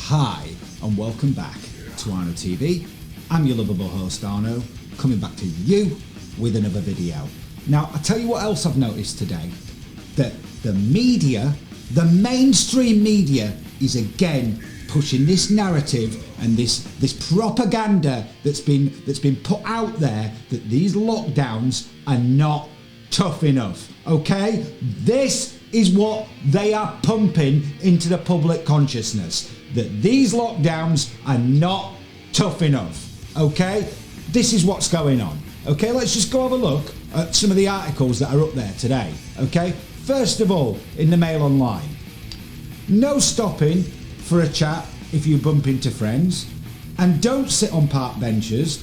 Hi and welcome back to Arno.T.V. I'm your lovable host Arno, coming back to you with another video. Now I tell you what else I've noticed today, that the media, the mainstream media, is again pushing this narrative and this propaganda that's been put out there that these lockdowns are not tough enough. Okay, this is what they are pumping into the public consciousness, that these lockdowns are not tough enough. Okay, this is what's going on. Okay, let's just go have a look at some of the articles that are up there today. Okay, first of all, in the Mail Online, no stopping for a chat if you bump into friends, and don't sit on park benches.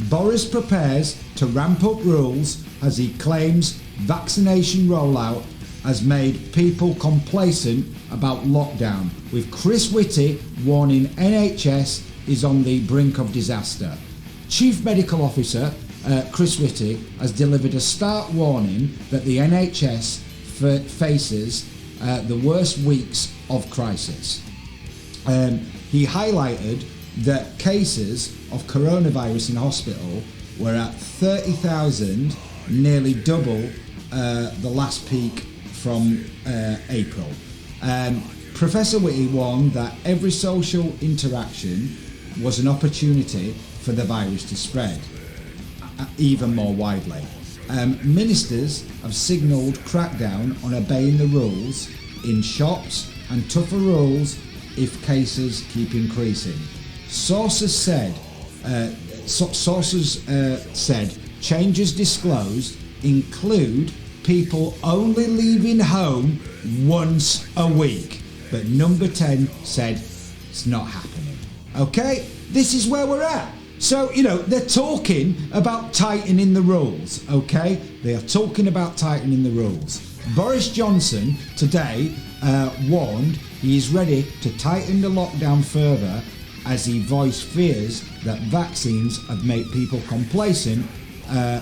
Boris prepares to ramp up rules as he claims vaccination rollout has made people complacent about lockdown, with Chris Whitty warning NHS is on the brink of disaster. Chief Medical Officer Chris Whitty has delivered a stark warning that the NHS faces the worst weeks of crisis. He highlighted that cases of coronavirus in hospital were at 30,000, nearly double the last peak from April. Professor Whitty warned that every social interaction was an opportunity for the virus to spread even more widely. Ministers have signalled crackdown on obeying the rules in shops and tougher rules if cases keep increasing. Sources said changes disclosed include people only leaving home once a week, but number 10 said it's not happening. Okay, this is where we're at. So, you know, they're talking about tightening the rules, okay? They are talking about tightening the rules. Boris Johnson today warned he is ready to tighten the lockdown further as he voiced fears that vaccines have made people complacent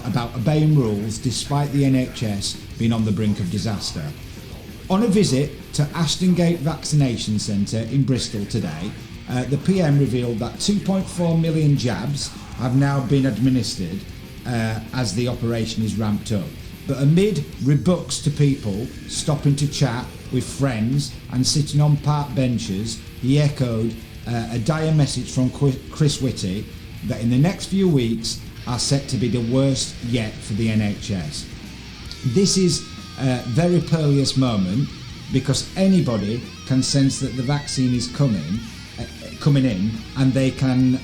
about obeying rules despite the NHS being on the brink of disaster. On a visit to Ashton Gate Vaccination Centre in Bristol today, the PM revealed that 2.4 million jabs have now been administered as the operation is ramped up. But amid rebuks to people stopping to chat with friends and sitting on park benches, he echoed a dire message from Chris Whitty that in the next few weeks are set to be the worst yet for the NHS. This is a very perilous moment because anybody can sense that the vaccine is coming in, and they can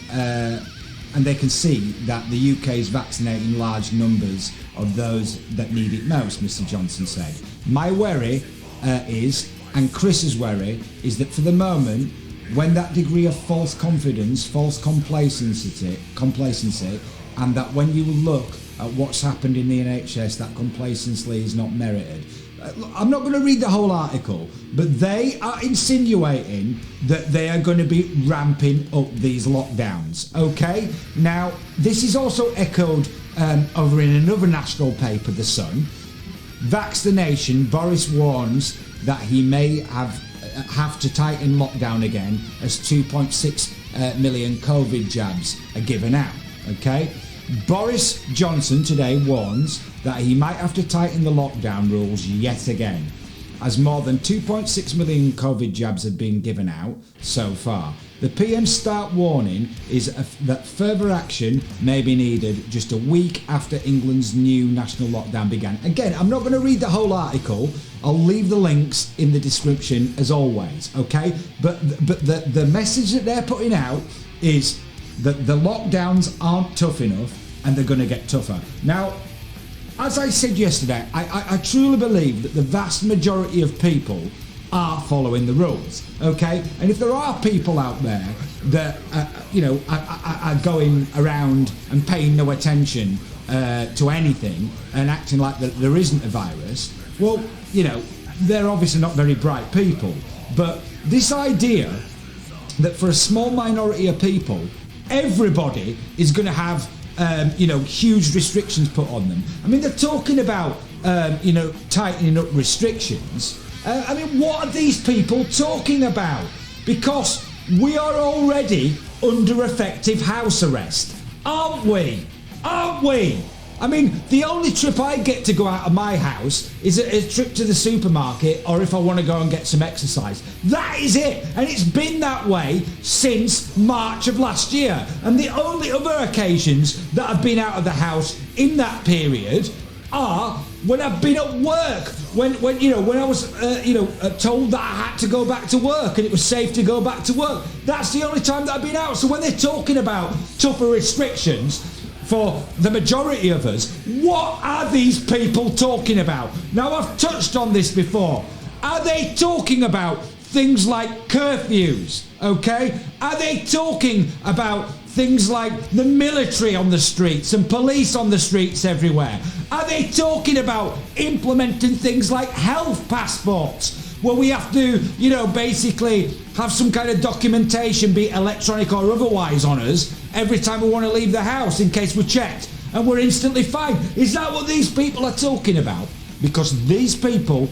see that the UK is vaccinating large numbers of those that need it most, Mr. Johnson said. My worry is, and Chris's worry, is that for the moment, when that degree of false confidence, false complacency, and that when you look at what's happened in the NHS, that complacency is not merited. I'm not going to read the whole article, but they are insinuating that they are going to be ramping up these lockdowns. Okay, now this is also echoed over in another national paper, The Sun. Vaccination, Boris warns that he may have to tighten lockdown again as 2.6 million COVID jabs are given out. Okay, Boris Johnson today warns that he might have to tighten the lockdown rules yet again, as more than 2.6 million COVID jabs have been given out so far. The PM's stark warning is that further action may be needed just a week after England's new national lockdown began. Again, I'm not going to read the whole article. I'll leave the links in the description as always, okay? But the message that they're putting out is that the lockdowns aren't tough enough and they're going to get tougher. Now, as I said yesterday, I truly believe that the vast majority of people are following the rules, okay? And if there are people out there that, are going around and paying no attention to anything and acting like that there isn't a virus, well, you know, they're obviously not very bright people. But this idea that for a small minority of people, everybody is going to have huge restrictions put on them. I mean, they're talking about tightening up restrictions. I mean, what are these people talking about? Because We are already under effective house arrest, aren't we? Aren't we? I mean, the only trip I get to go out of my house is a trip to the supermarket, or if I want to go and get some exercise. That is it. And it's been that way since March of last year. And the only other occasions that I've been out of the house in that period are when I've been at work, when I was told that I had to go back to work and it was safe to go back to work. That's the only time that I've been out. So when they're talking about tougher restrictions for the majority of us, what are these people talking about? Now, I've touched on this before. Are they talking about things like curfews? Okay? Are they talking about things like the military on the streets and police on the streets everywhere? Are they talking about implementing things like health passports, where we have to, basically have some kind of documentation, be it electronic or otherwise, on us every time we want to leave the house in case we're checked and we're instantly fined? Is that what these people are talking about? Because these people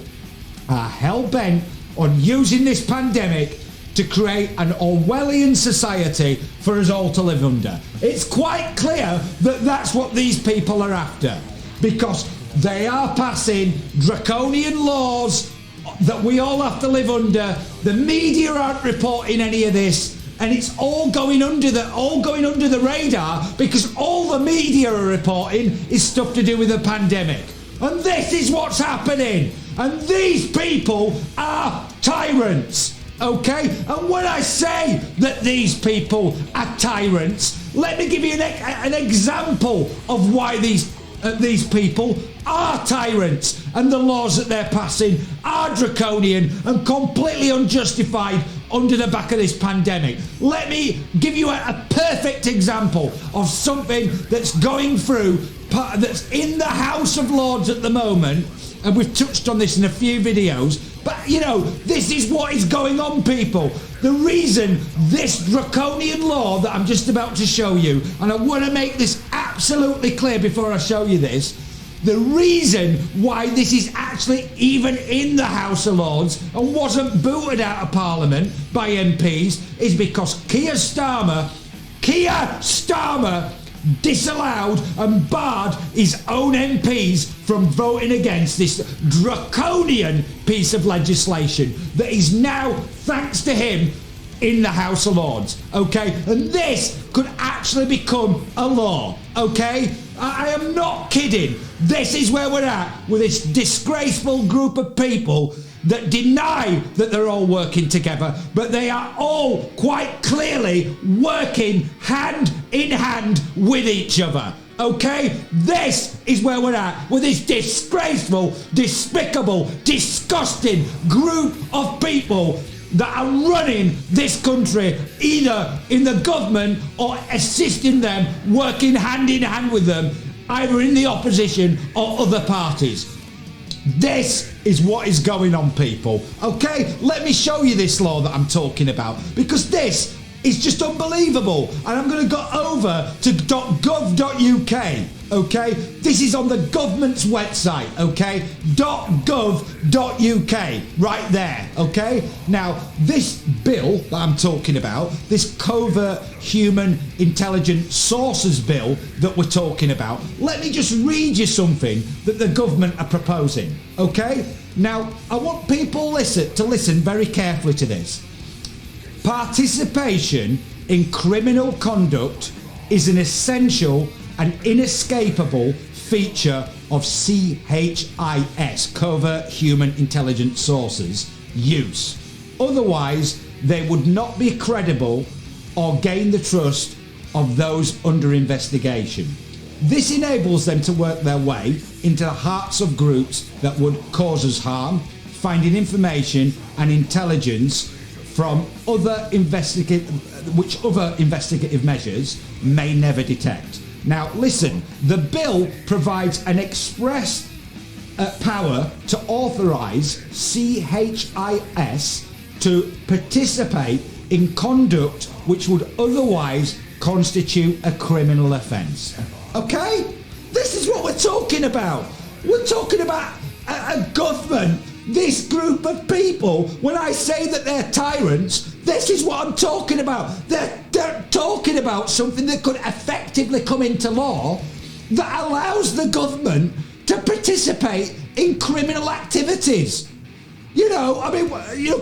are hell-bent on using this pandemic to create an Orwellian society for us all to live under. It's quite clear that that's what these people are after, because they are passing draconian laws that we all have to live under. The media aren't reporting any of this, and it's all going under the radar, because all the media are reporting is stuff to do with the pandemic. And this is what's happening. And these people are tyrants. Okay? And when I say that these people are tyrants, let me give you an example of why these people are tyrants, and the laws that they're passing are draconian and completely unjustified under the back of this pandemic. Let me give you a perfect example of something that's going through, that's in the House of Lords at the moment, and we've touched on this in a few videos. But, this is what is going on, people. The reason this draconian law that I'm just about to show you, and I want to make this absolutely clear before I show you this, the reason why this is actually even in the House of Lords and wasn't booted out of Parliament by MPs is because Keir Starmer disallowed and barred his own MPs from voting against this draconian piece of legislation that is now, thanks to him, in the House of Lords. Okay? And this could actually become a law. Okay? I am not kidding. This is where we're at with this disgraceful group of people that deny that they're all working together, but they are all quite clearly working hand in hand with each other. Okay? This is where we're at with this disgraceful, despicable, disgusting group of people that are running this country, either in the government or assisting them, working hand in hand with them, either in the opposition or other parties. This is what is going on, people. Okay, let me show you this law that I'm talking about, because this is just unbelievable. And I'm going to go over to .gov.uk. Okay, this is on the government's website. Okay, .gov.uk, right there. Okay, now this bill that I'm talking about, this covert human intelligence sources bill that we're talking about, let me just read you something that the government are proposing. Okay, now I want people to listen very carefully to this. Participation in criminal conduct is an essential and inescapable feature of CHIS, Covert Human Intelligence Sources, use. Otherwise, they would not be credible or gain the trust of those under investigation. This enables them to work their way into the hearts of groups that would cause us harm, finding information and intelligence from which other investigative measures may never detect. Now listen, the bill provides an express power to authorise CHIS to participate in conduct which would otherwise constitute a criminal offence. Okay? This is what we're talking about. We're talking about a government This group of people, when I say that they're tyrants, this is what I'm talking about. They're talking about something that could effectively come into law that allows the government to participate in criminal activities.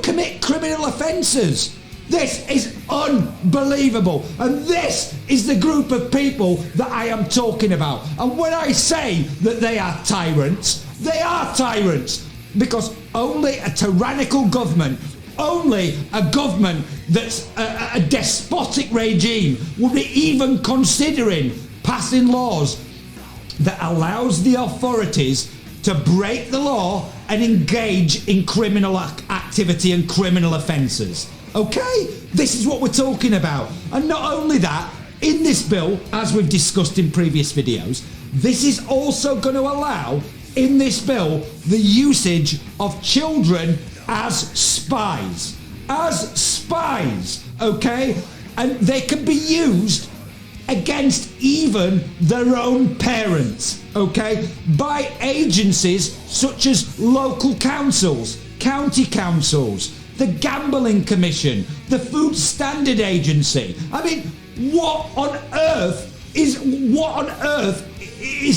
Commit criminal offences. This is unbelievable. And this is the group of people that I am talking about. And when I say that they are tyrants, they are tyrants. Because only a tyrannical government, only a government that's a despotic regime would be even considering passing laws that allows the authorities to break the law and engage in criminal activity and criminal offences. Okay? This is what we're talking about. And not only that, in this bill, as we've discussed in previous videos, this is also going to allow, in this bill, the usage of children as spies. As spies, okay? And they can be used against even their own parents, okay? By agencies such as local councils, county councils, the Gambling Commission, the Food Standard Agency. I mean, what on earth is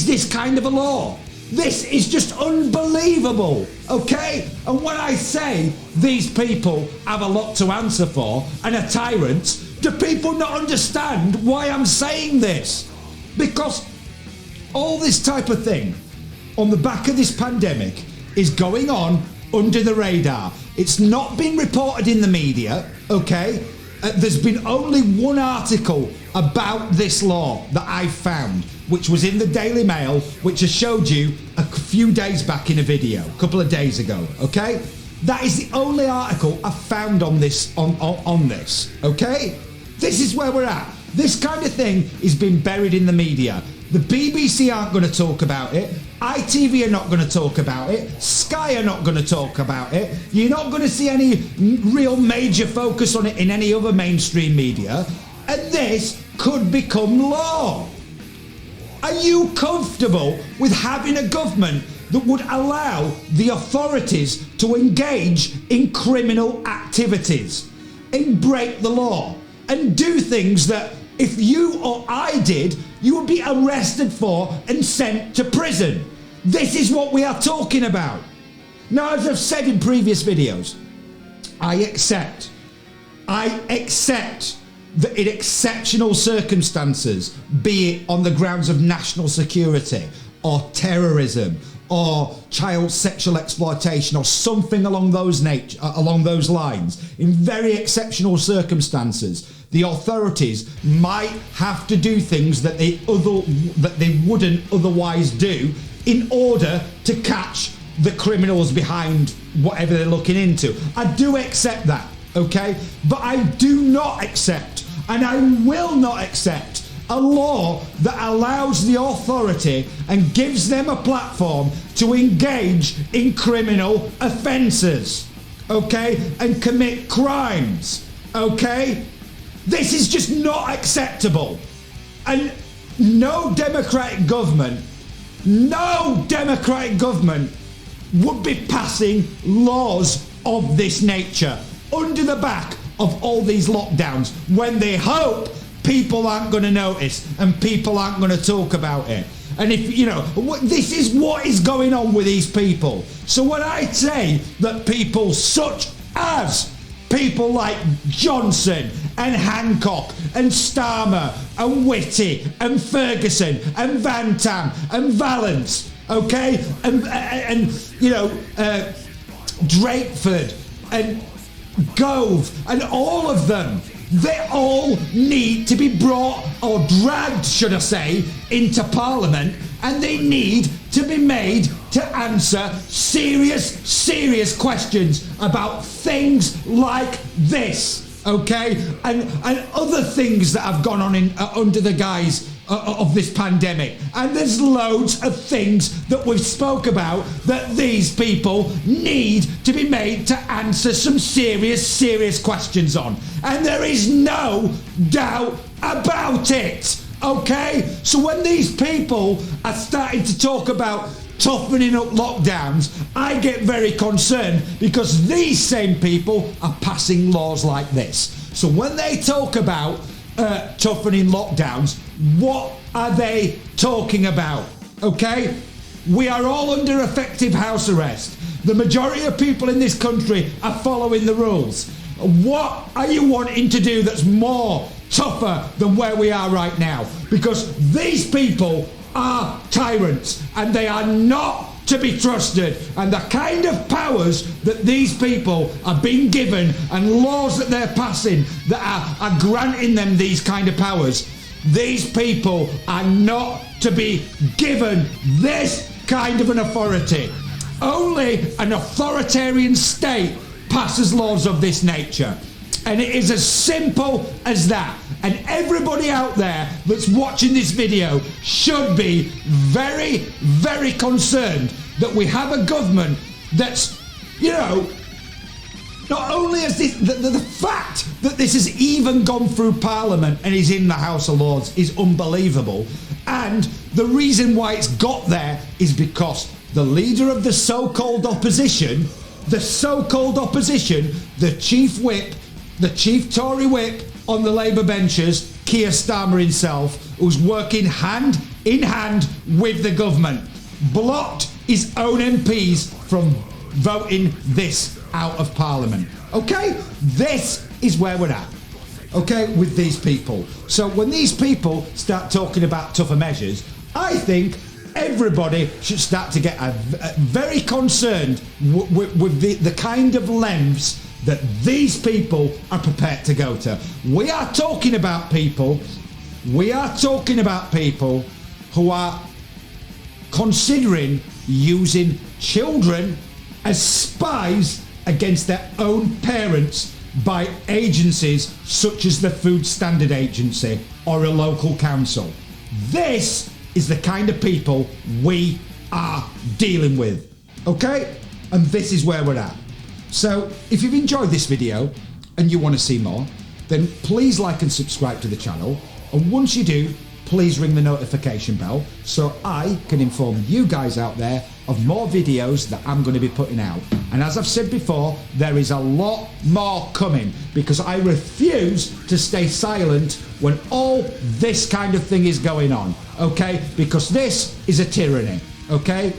this kind of a law? This is just unbelievable, okay? And when I say these people have a lot to answer for and are tyrants, do people not understand why I'm saying this? Because all this type of thing on the back of this pandemic is going on under the radar. It's not been reported in the media, okay? There's been only one article about this law that I found, which was in the Daily Mail, which I showed you a few days back in a video, a couple of days ago, okay? That is the only article I found on this, on this, okay? This is where we're at. This kind of thing is being buried in the media. The BBC aren't going to talk about it. ITV are not going to talk about it. Sky are not going to talk about it. You're not going to see any real major focus on it in any other mainstream media. And this could become law. Are you comfortable with having a government that would allow the authorities to engage in criminal activities and break the law and do things that if you or I did, you would be arrested for and sent to prison? This is what we are talking about. Now, as I've said in previous videos, I accept that in exceptional circumstances, be it on the grounds of national security or terrorism or child sexual exploitation or something along those lines, in very exceptional circumstances, the authorities might have to do things that they wouldn't otherwise do in order to catch the criminals behind whatever they're looking into. I do accept that, okay? But I do not accept, and I will not accept, a law that allows the authority and gives them a platform to engage in criminal offences, okay? And commit crimes, okay? This is just not acceptable. And no democratic government would be passing laws of this nature under the back of all these lockdowns when they hope people aren't going to notice and people aren't going to talk about it. And if, this is what is going on with these people. So when I say that people such as people like Johnson and Hancock and Starmer and Whitty and Ferguson and Van Tam and Valance, okay, and Drakeford and Gove and all of them, they all need to be brought, or dragged, should I say, into Parliament, and they need to be made to answer serious questions about things like this, okay? And other things that have gone on under the guise of this pandemic. And there's loads of things that we've spoke about that these people need to be made to answer some serious questions on. And there is no doubt about it, okay? So when these people are starting to talk about toughening up lockdowns, I get very concerned because these same people are passing laws like this. So when they talk about toughening lockdowns, what are they talking about? Okay? We are all under effective house arrest. The majority of people in this country are following the rules. What are you wanting to do that's more tougher than where we are right now? Because these people are tyrants and they are not to be trusted, and the kind of powers that these people are being given and laws that they're passing that are granting them these kind of powers, these people are not to be given this kind of an authority. Only an authoritarian state passes laws of this nature. And it is as simple as that. And everybody out there that's watching this video should be very, very concerned that we have a government that's, you know, not only has this, the fact that this has even gone through Parliament and is in the House of Lords is unbelievable. And the reason why it's got there is because the leader of the so-called opposition, the chief whip, the chief Tory whip on the Labour benches, Keir Starmer himself, who's working hand in hand with the government, blocked his own MPs from voting this out of Parliament. Okay? This is where we're at. Okay? With these people. So when these people start talking about tougher measures, I think everybody should start to get very concerned with the kind of lengths that these people are prepared to go to. We are talking about people who are considering using children as spies against their own parents by agencies such as the Food Standard Agency or a local council. This is the kind of people we are dealing with, okay? And this is where we're at. So if you've enjoyed this video and you want to see more, then please like and subscribe to the channel. And once you do, please ring the notification bell so I can inform you guys out there of more videos that I'm going to be putting out. And as I've said before, there is a lot more coming because I refuse to stay silent when all this kind of thing is going on, okay? Because this is a tyranny, okay?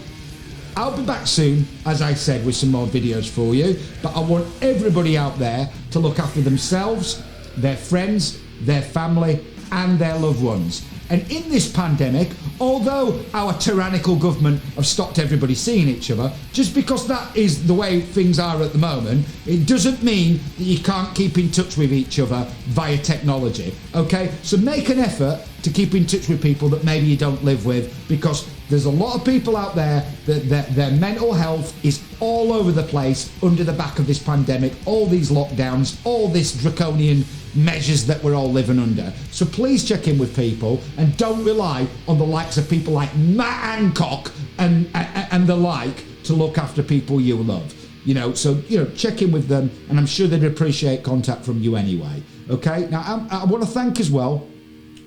I'll be back soon, as I said, with some more videos for you, but I want everybody out there to look after themselves, their friends, their family, and their loved ones. And in this pandemic, although our tyrannical government have stopped everybody seeing each other, just because that is the way things are at the moment, it doesn't mean that you can't keep in touch with each other via technology, okay? So make an effort to keep in touch with people that maybe you don't live with, because there's a lot of people out there that their mental health is all over the place under the back of this pandemic, all these lockdowns, all this draconian measures that we're all living under. So please check in with people and don't rely on the likes of people like Matt Hancock and the like to look after people you love. You know, so, you know, check in with them and I'm sure they'd appreciate contact from you anyway. Okay, now I want to thank as well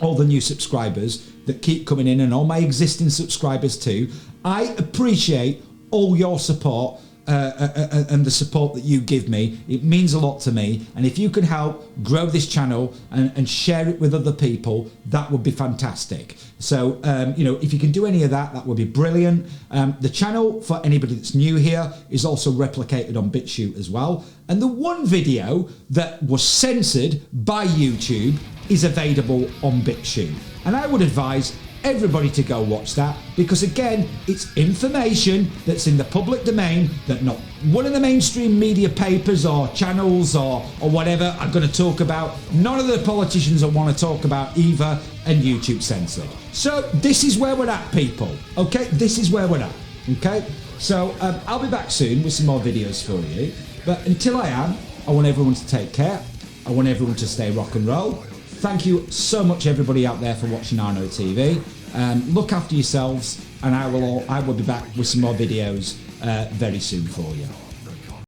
all the new subscribers that keep coming in and all my existing subscribers too. I appreciate all your support and the support that you give me. It means a lot to me, and if you can help grow this channel and share it with other people, that would be fantastic. So you know, if you can do any of that, that would be brilliant. The channel, for anybody that's new here, is also replicated on BitChute as well, and the one video that was censored by YouTube is available on BitChute, and I would advise everybody to go watch that, because again, it's information that's in the public domain that not one of the mainstream media papers or channels or whatever are going to talk about. None of the politicians will want to talk about either, and YouTube censored. So this is where we're at, people. Okay, this is where we're at. Okay, so I'll be back soon with some more videos for you, but until I am, I want everyone to take care. I want everyone to stay rock and roll. Thank you so much, everybody out there, for watching Arno.T.V. Look after yourselves, and I will be back with some more videos very soon for you.